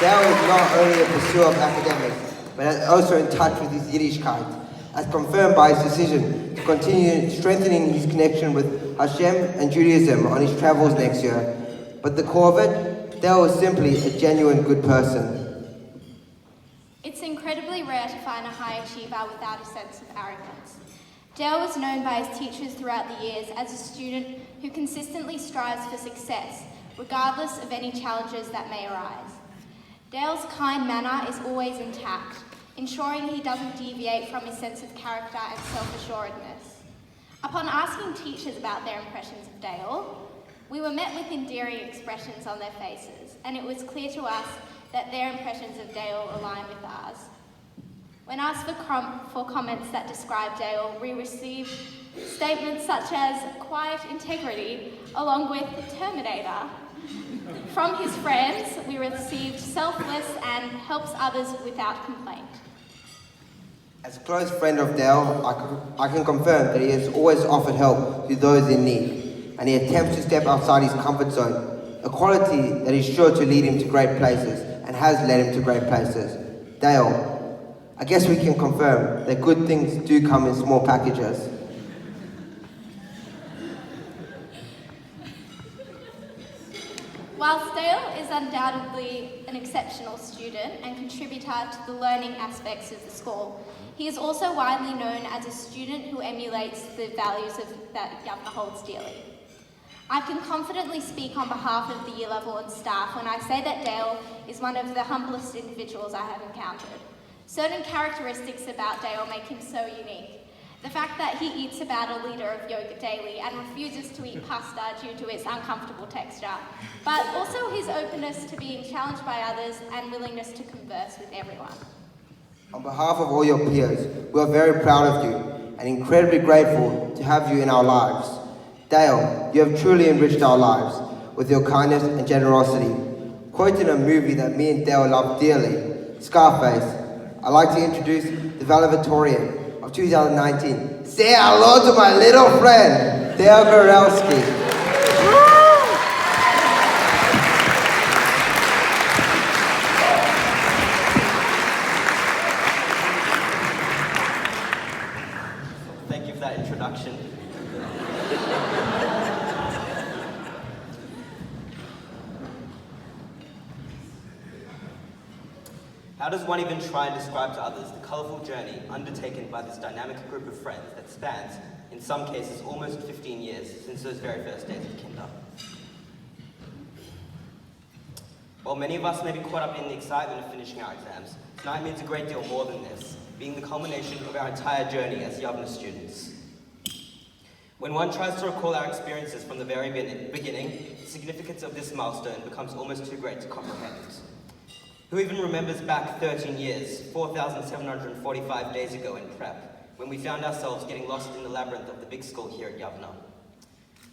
Dale is not only a pursuer of academics, but is also in touch with his Yiddishkeit, as confirmed by his decision to continue strengthening his connection with Hashem and Judaism on his travels next year. But the core of it, Dale is simply a genuine good person. It's incredibly rare to find a high achiever without a sense of arrogance. Dale was known by his teachers throughout the years as a student who consistently strives for success, regardless of any challenges that may arise. Dale's kind manner is always intact, ensuring he doesn't deviate from his sense of character and self-assuredness. Upon asking teachers about their impressions of Dale, we were met with endearing expressions on their faces, and it was clear to us that their impressions of Dale align with ours. When asked for comments that describe Dale, we received statements such as quiet integrity, along with Terminator. From his friends, we received selfless and helps others without complaint. As a close friend of Dale, I can confirm that he has always offered help to those in need, and he attempts to step outside his comfort zone, a quality that is sure to lead him to great places, and has led him to great places. Dale, I guess we can confirm that good things do come in small packages. Whilst Dale is undoubtedly an exceptional student and contributor to the learning aspects of the school, he is also widely known as a student who emulates the values that Yavneh holds dearly. I can confidently speak on behalf of the year level and staff when I say that Dale is one of the humblest individuals I have encountered. Certain characteristics about Dale make him so unique. The fact that he eats about a litre of yogurt daily and refuses to eat pasta due to its uncomfortable texture, but also his openness to being challenged by others and willingness to converse with everyone. On behalf of all your peers, we are very proud of you and incredibly grateful to have you in our lives. Dale, you have truly enriched our lives with your kindness and generosity. Quoting a movie that me and Dale love dearly, Scarface, I'd like to introduce the Valedictorian of 2019. Say hello to my little friend, Dale Goralsky. Thank you for that introduction. How does one even try and describe to others the colourful journey undertaken by this dynamic group of friends that spans, in some cases, almost 15 years since those very first days of kinder? While many of us may be caught up in the excitement of finishing our exams, tonight means a great deal more than this, being the culmination of our entire journey as Yavneh students. When one tries to recall our experiences from the very beginning, the significance of this milestone becomes almost too great to comprehend. Who even remembers back 13 years, 4,745 days ago in prep, when we found ourselves getting lost in the labyrinth of the big school here at Yavneh?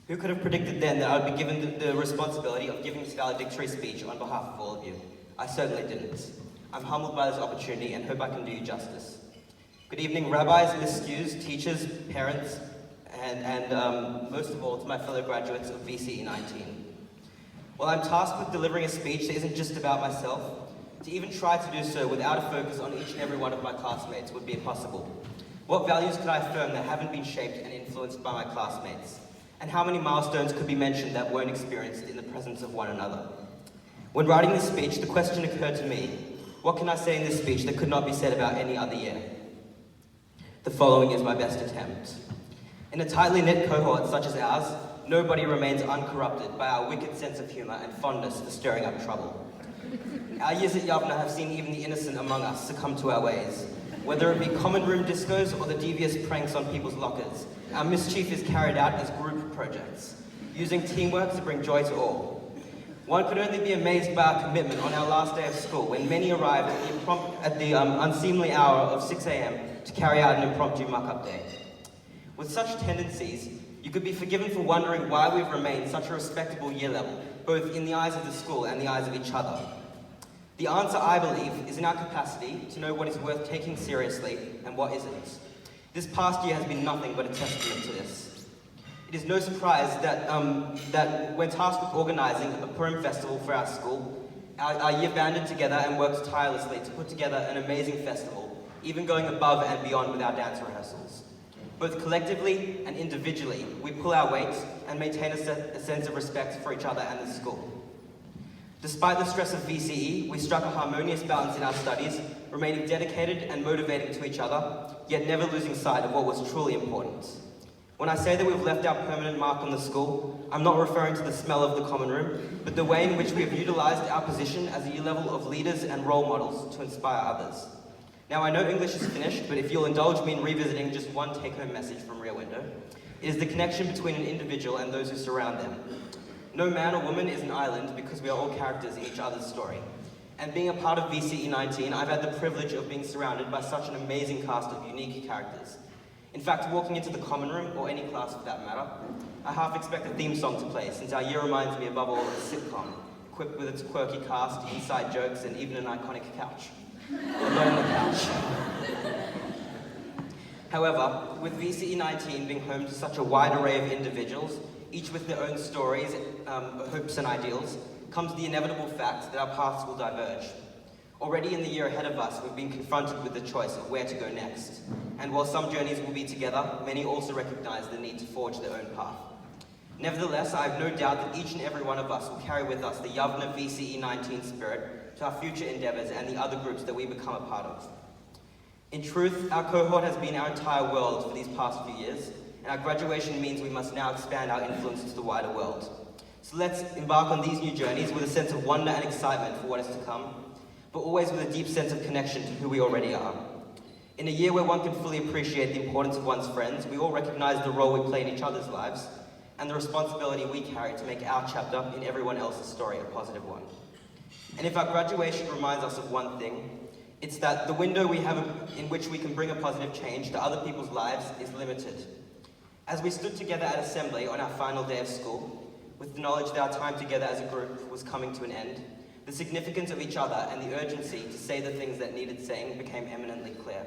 Who could have predicted then that I would be given the responsibility of giving this valedictory speech on behalf of all of you? I certainly didn't. I'm humbled by this opportunity and hope I can do you justice. Good evening, rabbis, miscues, teachers, parents, and most of all to my fellow graduates of VCE 19. While I'm tasked with delivering a speech that isn't just about myself, to even try to do so without a focus on each and every one of my classmates would be impossible. What values could I affirm that haven't been shaped and influenced by my classmates? And how many milestones could be mentioned that weren't experienced in the presence of one another? When writing this speech, the question occurred to me, what can I say in this speech that could not be said about any other year? The following is my best attempt. In a tightly knit cohort such as ours, nobody remains uncorrupted by our wicked sense of humour and fondness for stirring up trouble. Our years at Yavneh have seen even the innocent among us succumb to our ways. Whether it be common room discos or the devious pranks on people's lockers, our mischief is carried out as group projects, using teamwork to bring joy to all. One could only be amazed by our commitment on our last day of school when many arrived at the unseemly hour of 6 a.m. to carry out an impromptu muck-up day. With such tendencies, you could be forgiven for wondering why we've remained such a respectable year level, both in the eyes of the school and the eyes of each other. The answer, I believe, is in our capacity to know what is worth taking seriously and what isn't. This past year has been nothing but a testament to this. It is no surprise that when tasked with organising a Purim festival for our school, Our year banded together and worked tirelessly to put together an amazing festival, even going above and beyond with our dance rehearsals. Both collectively and individually, we pull our weight and maintain a sense of respect for each other and the school. Despite the stress of VCE, we struck a harmonious balance in our studies, remaining dedicated and motivating to each other, yet never losing sight of what was truly important. When I say that we've left our permanent mark on the school, I'm not referring to the smell of the common room, but the way in which we have utilized our position as a year level of leaders and role models to inspire others. Now, I know English is finished, but if you'll indulge me in revisiting just one take-home message from Rear Window, it is the connection between an individual and those who surround them. No man or woman is an island because we are all characters in each other's story. And being a part of VCE 19, I've had the privilege of being surrounded by such an amazing cast of unique characters. In fact, walking into the common room, or any class for that matter, I half expect a theme song to play, since our year reminds me above all of a sitcom, equipped with its quirky cast, inside jokes, and even an iconic couch. Or lonely couch. However, with VCE 19 being home to such a wide array of individuals, each with their own stories, hopes and ideals, comes the inevitable fact that our paths will diverge. Already in the year ahead of us, we've been confronted with the choice of where to go next. And while some journeys will be together, many also recognize the need to forge their own path. Nevertheless, I have no doubt that each and every one of us will carry with us the Yavneh VCE 19 spirit to our future endeavors and the other groups that we become a part of. In truth, our cohort has been our entire world for these past few years, and our graduation means we must now expand our influence to the wider world. So let's embark on these new journeys with a sense of wonder and excitement for what is to come, but always with a deep sense of connection to who we already are. In a year where one can fully appreciate the importance of one's friends, we all recognize the role we play in each other's lives and the responsibility we carry to make our chapter in everyone else's story a positive one. And if our graduation reminds us of one thing, it's that the window we have in which we can bring a positive change to other people's lives is limited. As we stood together at assembly on our final day of school, with the knowledge that our time together as a group was coming to an end, the significance of each other and the urgency to say the things that needed saying became eminently clear.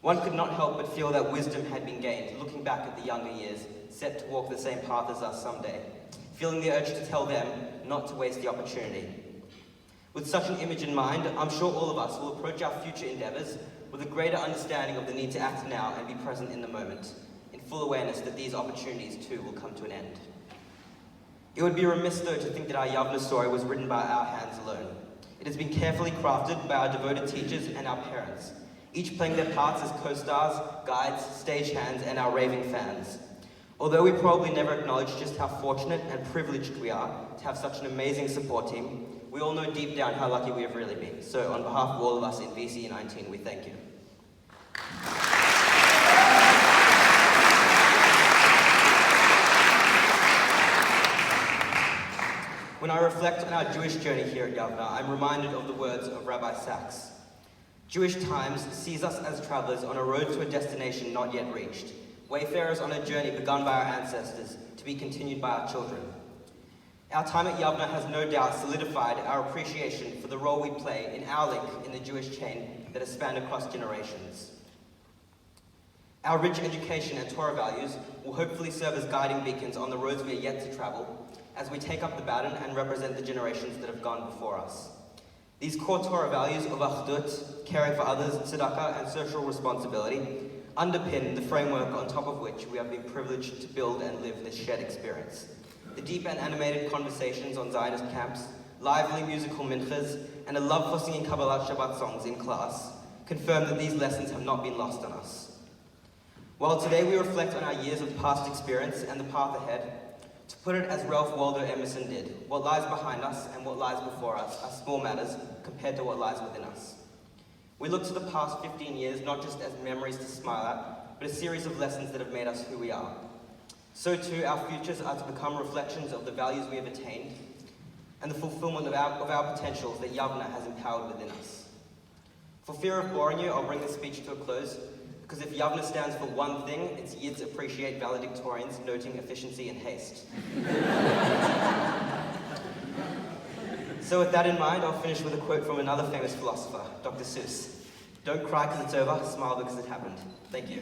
One could not help but feel that wisdom had been gained, looking back at the younger years, set to walk the same path as us someday, feeling the urge to tell them not to waste the opportunity. With such an image in mind, I'm sure all of us will approach our future endeavors with a greater understanding of the need to act now and be present in the moment, in full awareness that these opportunities too will come to an end. It would be remiss, though, to think that our Yavneh story was written by our hands alone. It has been carefully crafted by our devoted teachers and our parents, each playing their parts as co-stars, guides, stagehands, and our raving fans. Although we probably never acknowledge just how fortunate and privileged we are to have such an amazing support team, we all know deep down how lucky we have really been. So on behalf of all of us in VCE 19, we thank you. When I reflect on our Jewish journey here at Yavneh, I'm reminded of the words of Rabbi Sachs. Jewish times sees us as travelers on a road to a destination not yet reached, wayfarers on a journey begun by our ancestors to be continued by our children. Our time at Yavneh has no doubt solidified our appreciation for the role we play in our link in the Jewish chain that has spanned across generations. Our rich education and Torah values will hopefully serve as guiding beacons on the roads we are yet to travel, as we take up the baton and represent the generations that have gone before us. These core Torah values of achdut, caring for others, tzedakah, and social responsibility underpin the framework on top of which we have been privileged to build and live this shared experience. The deep and animated conversations on Zionist camps, lively musical minchas, and a love for singing Kabbalat Shabbat songs in class confirm that these lessons have not been lost on us. While today we reflect on our years of past experience and the path ahead, to put it as Ralph Waldo Emerson did, what lies behind us and what lies before us are small matters compared to what lies within us. We look to the past 15 years not just as memories to smile at, but a series of lessons that have made us who we are. So too, our futures are to become reflections of the values we have attained and the fulfillment of our potentials that Yavneh has empowered within us. For fear of boring you, I'll bring this speech to a close, because if Yavneh stands for one thing, it's Yids appreciate valedictorians, noting efficiency and haste. So with that in mind, I'll finish with a quote from another famous philosopher, Dr. Seuss. Don't cry because it's over, smile because it happened. Thank you.